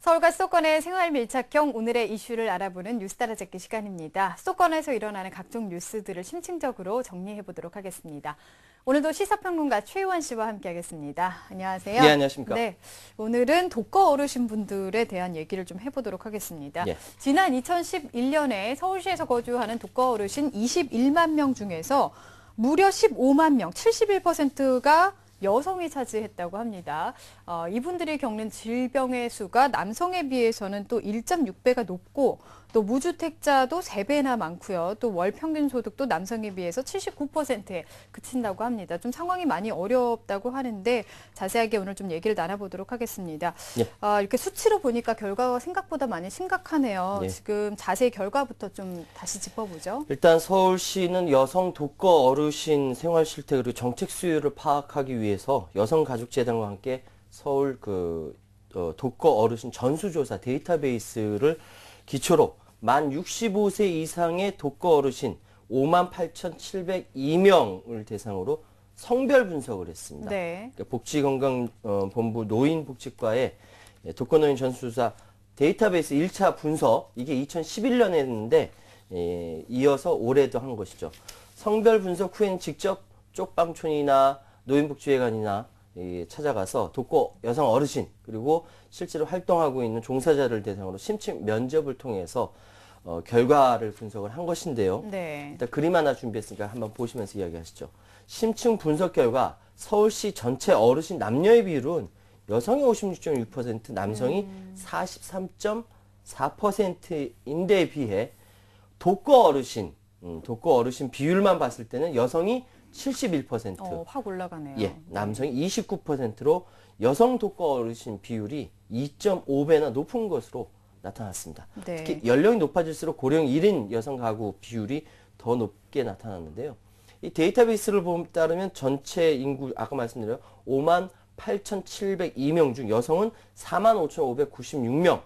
서울과 수도권의 생활 밀착형 오늘의 이슈를 알아보는 뉴스 따라잡기 시간입니다. 수도권에서 일어나는 각종 뉴스들을 심층적으로 정리해 보도록 하겠습니다. 오늘도 시사평론가 최유원 씨와 함께하겠습니다. 안녕하세요. 네, 안녕하십니까. 네, 오늘은 독거 어르신 분들에 대한 얘기를 좀 해보도록 하겠습니다. 예. 지난 2011년에 서울시에서 거주하는 독거 어르신 21만 명 중에서 무려 15만 명, 71%가 여성이 차지했다고 합니다. 이분들이 겪는 질병의 수가 남성에 비해서는 또 1.6배가 높고 또 무주택자도 3배나 많고요. 또 월 평균 소득도 남성에 비해서 79%에 그친다고 합니다. 좀 상황이 많이 어렵다고 하는데 자세하게 오늘 좀 얘기를 나눠보도록 하겠습니다. 예. 이렇게 수치로 보니까 결과가 생각보다 많이 심각하네요. 예. 지금 자세히 결과부터 좀 다시 짚어보죠. 일단 서울시는 여성 독거 어르신 생활 실태 그리고 정책 수요를 파악하기 위해서 여성가족재단과 함께 서울 독거 어르신 전수조사 데이터베이스를 기초로 만 65세 이상의 독거 어르신 58,702명을 대상으로 성별 분석을 했습니다. 네. 그러니까 보건복지본부 노인복지과의 독거노인 전수조사 데이터베이스 1차 분석, 이게 2011년에 했는데 이어서 올해도 한 것이죠. 성별 분석 후엔 직접 쪽방촌이나 노인복지회관이나 찾아가서 독거 여성 어르신 그리고 실제로 활동하고 있는 종사자를 대상으로 심층 면접을 통해서 결과를 분석을 한 것인데요. 네. 일단 그림 하나 준비했으니까 한번 보시면서 이야기하시죠. 심층 분석 결과 서울시 전체 어르신 남녀의 비율은 여성이 56.6%, 남성이 43.4%인데 비해 독거 어르신 비율만 봤을 때는 여성이 71%, 확 올라가네요. 예, 남성이 29%로 여성 독거 어르신 비율이 2.5배나 높은 것으로 나타났습니다. 네. 특히 연령이 높아질수록 고령 1인 여성 가구 비율이 더 높게 나타났는데요. 이 데이터베이스를 따르면 전체 인구, 아까 말씀드린 58,702명 중 여성은 45,596명,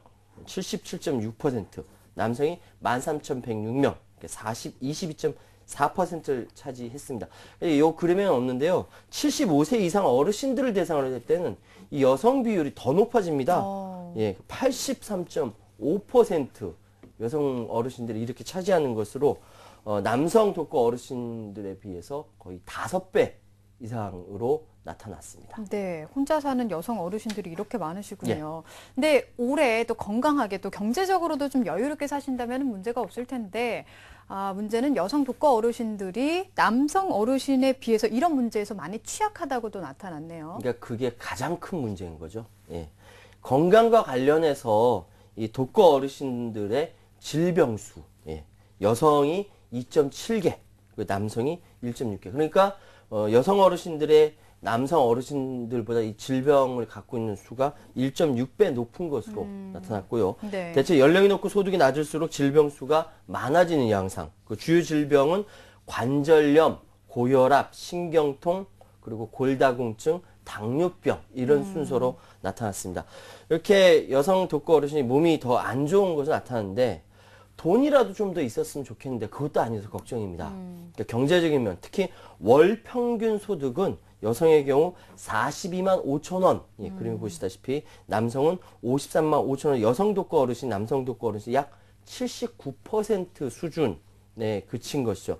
77.6%, 남성이 13,106명, 22.4%를 차지했습니다. 이 그림에는 없는데요. 75세 이상 어르신들을 대상으로 할 때는 이 여성 비율이 더 높아집니다. 예, 83.5% 여성 어르신들이 이렇게 차지하는 것으로 남성 독거 어르신들에 비해서 거의 5배 이상으로 나타났습니다. 네, 혼자 사는 여성 어르신들이 이렇게 많으시군요. 근데 올해 또 건강하게 또 경제적으로도 좀 여유롭게 사신다면 문제가 없을 텐데 문제는 여성 독거 어르신들이 남성 어르신에 비해서 이런 문제에서 많이 취약하다고도 나타났네요. 그러니까 그게 가장 큰 문제인 거죠. 예. 건강과 관련해서 이 독거 어르신들의 질병수, 여성이 2.7개, 남성이 1.6개. 그러니까 여성 어르신들의 남성 어르신들보다 이 질병을 갖고 있는 수가 1.6배 높은 것으로 나타났고요. 네. 대체 연령이 높고 소득이 낮을수록 질병 수가 많아지는 양상. 그 주요 질병은 관절염, 고혈압, 신경통, 그리고 골다공증, 당뇨병 이런 순서로 나타났습니다. 이렇게 여성 독거 어르신이 몸이 더 안 좋은 것으로 나타나는데 돈이라도 좀 더 있었으면 좋겠는데 그것도 아니어서 걱정입니다. 그러니까 경제적인 면, 특히 월 평균 소득은 여성의 경우 42만 5천 원, 그림을 보시다시피 남성은 53만 5천 원, 여성 독거 어르신, 남성 독거 어르신 약 79% 수준에 그친 것이죠.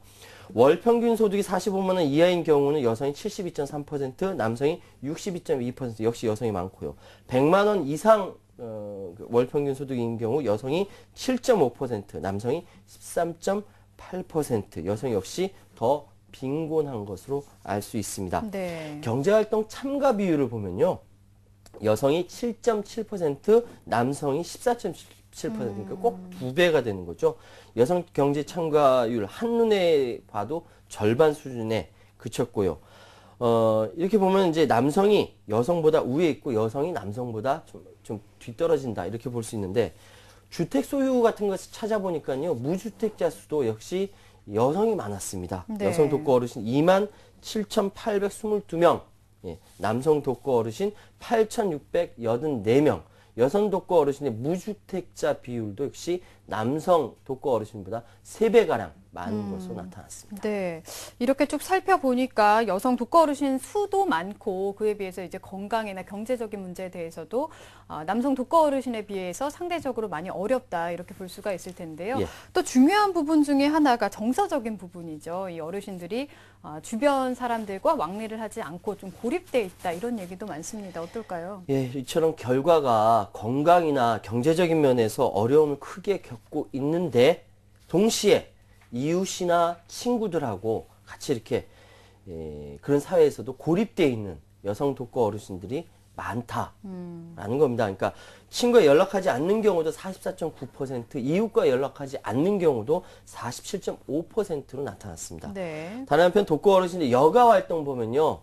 월 평균 소득이 45만 원 이하인 경우는 여성이 72.3%, 남성이 62.2%, 역시 여성이 많고요. 100만 원 이상 월 평균 소득인 경우 여성이 7.5%, 남성이 13.8%, 여성 역시 더 빈곤한 것으로 알 수 있습니다. 네. 경제활동 참가 비율을 보면요. 여성이 7.7%, 남성이 14.7%니까 꼭 2배가 되는 거죠. 여성 경제 참가율 한눈에 봐도 절반 수준에 그쳤고요. 이렇게 보면 이제 남성이 여성보다 우위에 있고 여성이 남성보다 좀 뒤떨어진다 이렇게 볼 수 있는데 주택 소유 같은 것을 찾아보니까요. 무주택자 수도 역시 여성이 많았습니다. 네. 여성 독거 어르신 27,822명, 남성 독거 어르신 8,684명, 여성 독거 어르신의 무주택자 비율도 역시 남성 독거 어르신보다 3배가량 많은 것으로 나타났습니다. 네. 이렇게 쭉 살펴보니까 여성 독거 어르신 수도 많고 그에 비해서 이제 건강이나 경제적인 문제에 대해서도 남성 독거 어르신에 비해서 상대적으로 많이 어렵다 이렇게 볼 수가 있을 텐데요. 예. 또 중요한 부분 중에 하나가 정서적인 부분이죠. 이 어르신들이 주변 사람들과 왕래를 하지 않고 좀 고립돼 있다 이런 얘기도 많습니다. 어떨까요? 예, 이처럼 결과가 건강이나 경제적인 면에서 어려움을 크게 겪고 있는데 동시에 이웃이나 친구들하고 같이 이렇게 그런 사회에서도 고립되어 있는 여성 독거 어르신들이 많다라는 겁니다. 그러니까 친구가 연락하지 않는 경우도 44.9%, 이웃과 연락하지 않는 경우도 47.5%로 나타났습니다. 네. 다른 한편 독거 어르신들 여가 활동 보면요,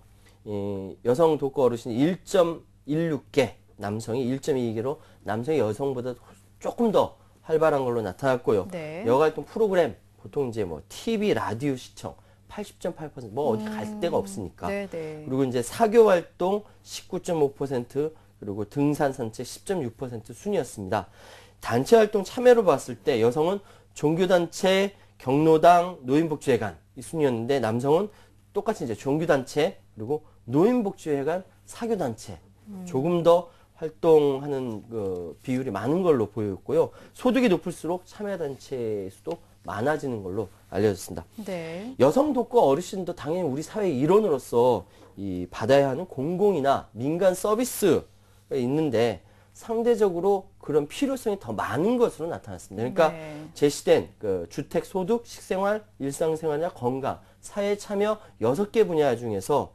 여성 독거 어르신이 1.16개, 남성이 1.22개로 남성이 여성보다 조금 더 활발한 걸로 나타났고요. 네. 여가 활동 프로그램 보통 이제 뭐 TV, 라디오 시청 80.8%, 뭐 어디 갈 데가 없으니까. 네네. 그리고 이제 사교 활동 19.5%, 그리고 등산 산책 10.6% 순이었습니다. 단체 활동 참여로 봤을 때 여성은 종교단체, 경로당, 노인복지회관 이 순이었는데 남성은 똑같이 이제 종교단체, 그리고 노인복지회관, 사교단체 조금 더 활동하는 그 비율이 많은 걸로 보였고요. 소득이 높을수록 참여단체 수도 많아지는 걸로 알려졌습니다. 네. 여성 독거 어르신도 당연히 우리 사회의 일원으로서 이 받아야 하는 공공이나 민간 서비스가 있는데 상대적으로 그런 필요성이 더 많은 것으로 나타났습니다. 그러니까 네. 제시된 그 주택, 소득, 식생활, 일상생활이나 건강, 사회 참여 6개 분야 중에서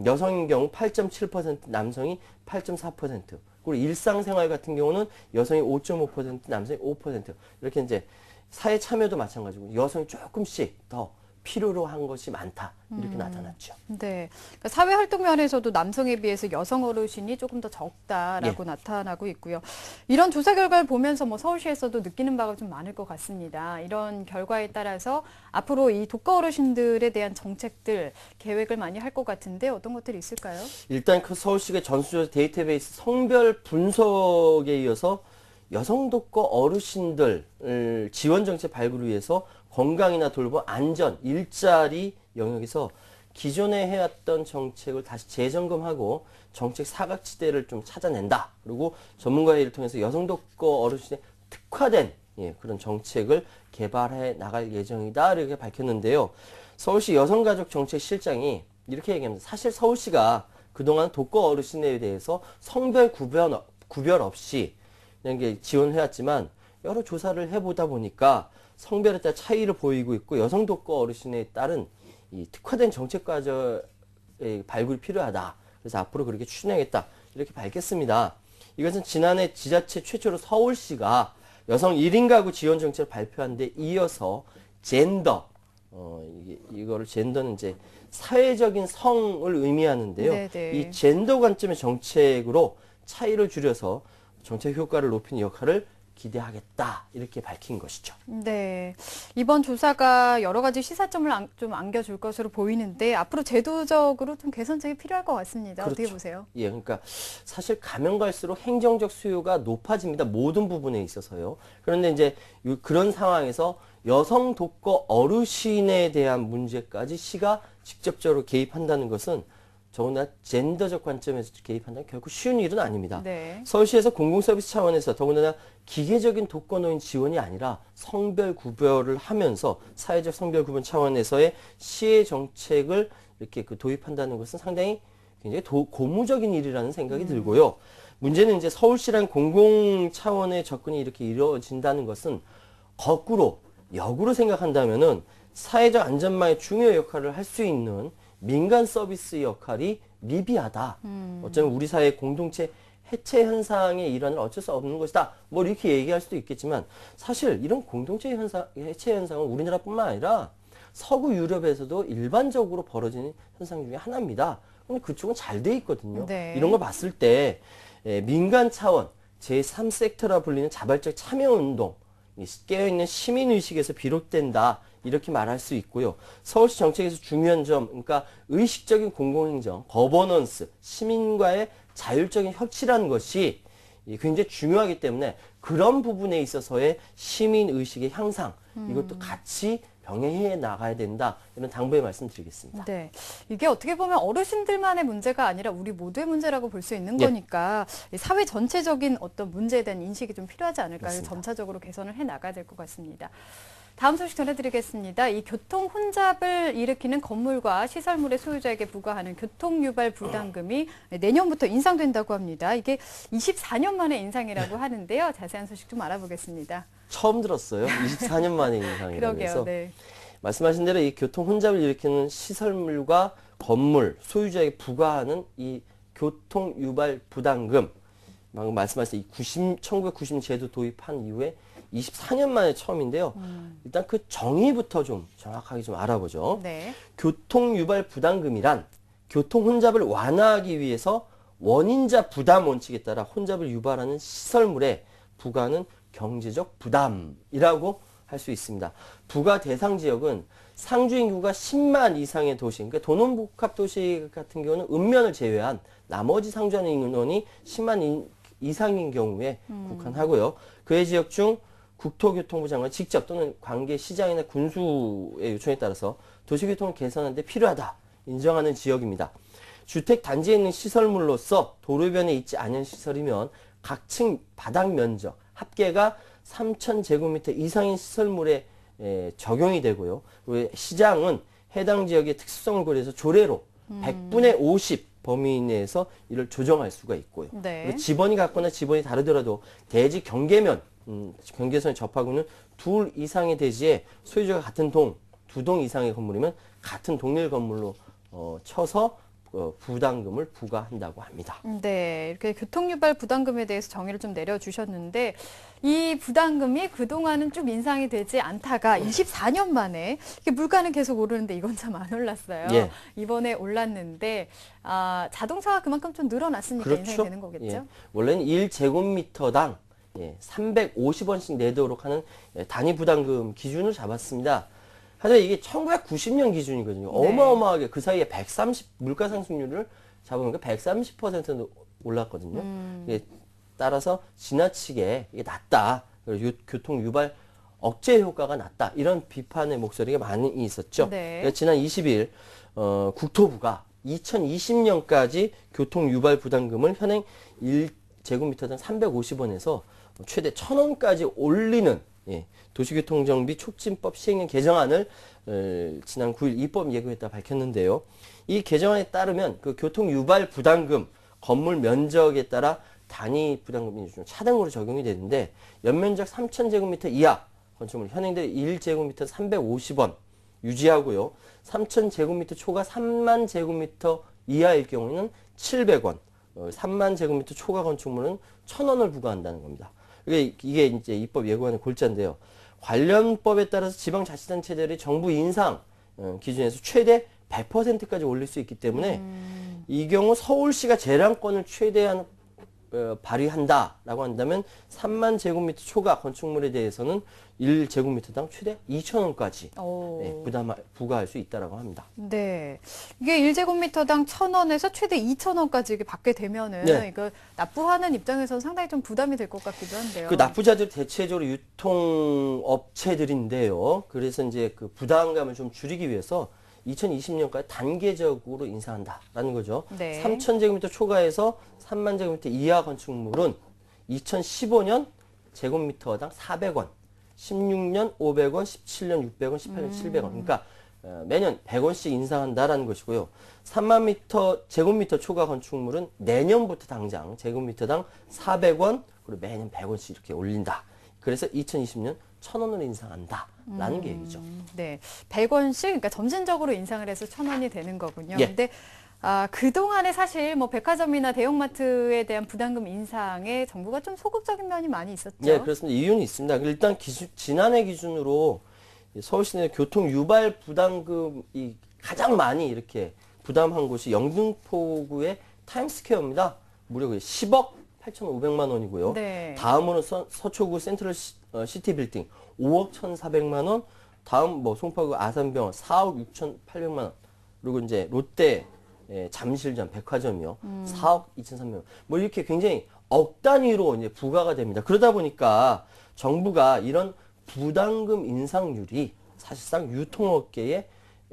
여성인 경우 8.7%, 남성이 8.4%, 그리고 일상생활 같은 경우는 여성이 5.5%, 남성이 5%. 이렇게 이제 사회 참여도 마찬가지고 여성이 조금씩 더 필요로 한 것이 많다. 이렇게 나타났죠. 네. 그러니까 사회 활동 면에서도 남성에 비해서 여성 어르신이 조금 더 적다라고 예. 나타나고 있고요. 이런 조사 결과를 보면서 뭐 서울시에서도 느끼는 바가 좀 많을 것 같습니다. 이런 결과에 따라서 앞으로 이 독거 어르신들에 대한 정책들 계획을 많이 할 것 같은데 어떤 것들이 있을까요? 일단 그 서울시의 전수조사 데이터베이스 성별 분석에 이어서 여성 독거 어르신들 지원 정책 발굴을 위해서 건강이나 돌봄, 안전, 일자리 영역에서 기존에 해왔던 정책을 다시 재점검하고 정책 사각지대를 좀 찾아낸다. 그리고 전문가의 일을 통해서 여성 독거 어르신에 특화된 그런 정책을 개발해 나갈 예정이다. 이렇게 밝혔는데요. 서울시 여성가족정책실장이 이렇게 얘기합니다. 사실 서울시가 그동안 독거 어르신에 대해서 성별 구별 없이 그냥 이게 지원해왔지만 여러 조사를 해보다 보니까 성별에 따라 차이를 보이고 있고 여성 독거 어르신에 따른 이 특화된 정책 과정의 발굴이 필요하다. 그래서 앞으로 그렇게 추진하겠다. 이렇게 밝혔습니다. 이것은 지난해 지자체 최초로 서울시가 여성 1인 가구 지원 정책을 발표한 데 이어서 젠더, 이거를 젠더는 이제 사회적인 성을 의미하는데요. 네네. 이 젠더 관점의 정책으로 차이를 줄여서 정책 효과를 높이는 역할을 기대하겠다. 이렇게 밝힌 것이죠. 네. 이번 조사가 여러 가지 시사점을 좀 안겨줄 것으로 보이는데 앞으로 제도적으로 좀 개선책이 필요할 것 같습니다. 그렇죠. 어떻게 보세요? 예, 그러니까 사실 가면 갈수록 행정적 수요가 높아집니다. 모든 부분에 있어서요. 그런데 이제 그런 상황에서 여성 독거 어르신에 대한 문제까지 시가 직접적으로 개입한다는 것은 더구나 젠더적 관점에서 개입한다는 결코 쉬운 일은 아닙니다. 네. 서울시에서 공공서비스 차원에서 더군다나 기계적인 독거노인 지원이 아니라 성별 구별을 하면서 사회적 성별 구분 차원에서의 시의 정책을 이렇게 도입한다는 것은 상당히 굉장히 고무적인 일이라는 생각이 들고요. 문제는 이제 서울시라는 공공 차원의 접근이 이렇게 이루어진다는 것은 거꾸로 역으로 생각한다면은 사회적 안전망의 중요 역할을 할 수 있는 민간 서비스 역할이 미비하다. 어쩌면 우리 사회 공동체 해체 현상의 일환을 어쩔 수 없는 것이다. 뭐 이렇게 얘기할 수도 있겠지만 사실 이런 공동체 해체 현상은 우리나라뿐만 아니라 서구 유럽에서도 일반적으로 벌어지는 현상 중에 하나입니다. 근데 그쪽은 잘 돼 있거든요. 네. 이런 걸 봤을 때 민간 차원 제3섹터라 불리는 자발적 참여운동, 깨어있는 시민의식에서 비롯된다. 이렇게 말할 수 있고요. 서울시 정책에서 중요한 점, 그러니까 의식적인 공공행정, 거버넌스, 시민과의 자율적인 협치라는 것이 굉장히 중요하기 때문에 그런 부분에 있어서의 시민 의식의 향상 이것도 같이 병행해 나가야 된다. 이런 당부의 말씀드리겠습니다. 네. 이게 어떻게 보면 어르신들만의 문제가 아니라 우리 모두의 문제라고 볼 수 있는 예. 거니까 사회 전체적인 어떤 문제에 대한 인식이 좀 필요하지 않을까요? 맞습니다. 점차적으로 개선을 해 나가야 될 것 같습니다. 다음 소식 전해드리겠습니다. 이 교통 혼잡을 일으키는 건물과 시설물의 소유자에게 부과하는 교통유발 부담금이 내년부터 인상된다고 합니다. 이게 24년 만에 인상이라고 하는데요. 자세한 소식 좀 알아보겠습니다. 처음 들었어요. 24년 만에 인상이라고 그러게요. 해서. 네. 말씀하신 대로 이 교통 혼잡을 일으키는 시설물과 건물 소유자에게 부과하는 이 교통 유발 부담금, 방금 말씀하신 이 1990 제도 도입한 이후에 24년 만에 처음인데요. 일단 그 정의부터 좀 정확하게 좀 알아보죠. 네. 교통 유발 부담금이란 교통 혼잡을 완화하기 위해서 원인자 부담 원칙에 따라 혼잡을 유발하는 시설물에 부과하는 경제적 부담이라고 할 수 있습니다. 부과 대상 지역은 상주 인구가 10만 이상의 도시, 그러니까 도농복합 도시 같은 경우는 읍면을 제외한 나머지 상주하는 인원이 10만 이상인 경우에 국한하고요. 그의 지역 중 국토교통부 장관 직접 또는 관계 시장이나 군수의 요청에 따라서 도시교통을 개선하는 데 필요하다 인정하는 지역입니다. 주택 단지에 있는 시설물로서 도로변에 있지 않은 시설이면 각 층 바닥 면적 합계가 3,000제곱미터 이상인 시설물에 적용이 되고요. 시장은 해당 지역의 특수성을 고려해서 조례로 100분의 50 범위 내에서 이를 조정할 수가 있고요. 네. 그리고 지번이 같거나 지번이 다르더라도 대지 경계면, 경계선에 접하고는 둘 이상의 대지에 소유주가 같은 두 동 이상의 건물이면 같은 동일 건물로 쳐서 부담금을 부과한다고 합니다. 네, 이렇게 교통유발 부담금에 대해서 정의를 좀 내려주셨는데 이 부담금이 그동안은 좀 인상이 되지 않다가 24년 만에 이게 물가는 계속 오르는데 이건 참 안 올랐어요. 예. 이번에 올랐는데 자동차가 그만큼 좀 늘어났으니까 그렇죠. 인상이 되는 거겠죠? 예. 원래는 1제곱미터당 350원씩 내도록 하는 단위 부담금 기준을 잡았습니다. 하지만 이게 1990년 기준이거든요. 네. 어마어마하게 그 사이에 물가 상승률을 잡으니까 130% 올랐거든요. 따라서 지나치게 이게 낮다. 교통 유발 억제 효과가 낮다. 이런 비판의 목소리가 많이 있었죠. 네. 그래서 지난 20일 국토부가 2020년까지 교통 유발 부담금을 현행 1제곱미터당 350원에서 최대 1,000원까지 올리는 도시교통정비 촉진법 시행령 개정안을 지난 9일 입법 예고했다 밝혔는데요. 이 개정안에 따르면 그 교통 유발 부담금 건물 면적에 따라 단위 부담금이 좀 차등으로 적용이 되는데 연면적 3,000제곱미터 이하 건축물 현행대로 1제곱미터 350원 유지하고요. 3,000제곱미터 초과 3만 제곱미터 이하일 경우에는 700원, 3만 제곱미터 초과 건축물은 1,000원을 부과한다는 겁니다. 이게 이제 입법 예고안의 골자인데요. 관련 법에 따라서 지방자치단체들이 정부 인상 기준에서 최대 100%까지 올릴 수 있기 때문에 이 경우 서울시가 재량권을 최대한 발휘한다라고 한다면 3만 제곱미터 초과 건축물에 대해서는 1제곱미터당 최대 2,000원까지 부과할 수 있다라고 합니다. 네. 이게 1제곱미터당 1,000원에서 최대 2,000원까지 이게 받게 되면은 네. 이거 납부하는 입장에서는 상당히 좀 부담이 될 것 같기도 한데요. 그 납부자들 대체적으로 유통업체들인데요. 그래서 이제 그 부담감을 좀 줄이기 위해서 2020년까지 단계적으로 인상한다라는 거죠. 네. 3,000제곱미터 초과해서 3만 제곱미터 이하 건축물은 2015년 제곱미터당 400원, 16년 500원, 17년 600원, 18년 700원. 그러니까 매년 100원씩 인상한다라는 것이고요. 3만 제곱미터 초과 건축물은 내년부터 당장 제곱미터당 400원, 그리고 매년 100원씩 이렇게 올린다. 그래서 2020년 1,000원으로 인상한다라는 계획이죠. 네. 100원씩, 그러니까 점진적으로 인상을 해서 1,000원이 되는 거군요. 예. 근데 그동안에 사실 뭐 백화점이나 대형마트에 대한 부담금 인상에 정부가 좀 소극적인 면이 많이 있었죠. 네, 그렇습니다. 이유는 있습니다. 일단 지난해 기준으로 서울시 내 교통 유발 부담금이 가장 많이 이렇게 부담한 곳이 영등포구의 타임스퀘어입니다. 무려 10억 8,500만 원이고요. 네. 다음으로 서초구 센트럴 시티 빌딩 5억 1,400만 원. 다음 뭐 송파구 아산병원 4억 6,800만 원. 그리고 이제 롯데 잠실점 백화점이요. 4억 2,300만 원. 뭐 이렇게 굉장히 억 단위로 이제 부과가 됩니다. 그러다 보니까 정부가 이런 부담금 인상률이 사실상 유통업계의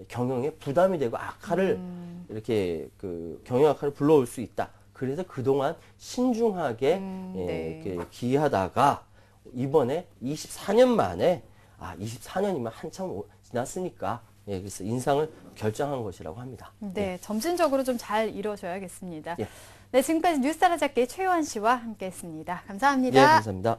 경영에 부담이 되고 악화를 이렇게 그 경영 악화를 불러올 수 있다. 그래서 그동안 신중하게 네. 이렇게 기하다가 이번에 24년 만에 24년이면 한참 지났으니까 그래서 인상을 결정한 것이라고 합니다. 네, 점진적으로 좀 잘 이루어져야겠습니다. 예. 네, 지금까지 뉴스 따라잡기 최요한 씨와 함께했습니다. 감사합니다. 예, 감사합니다.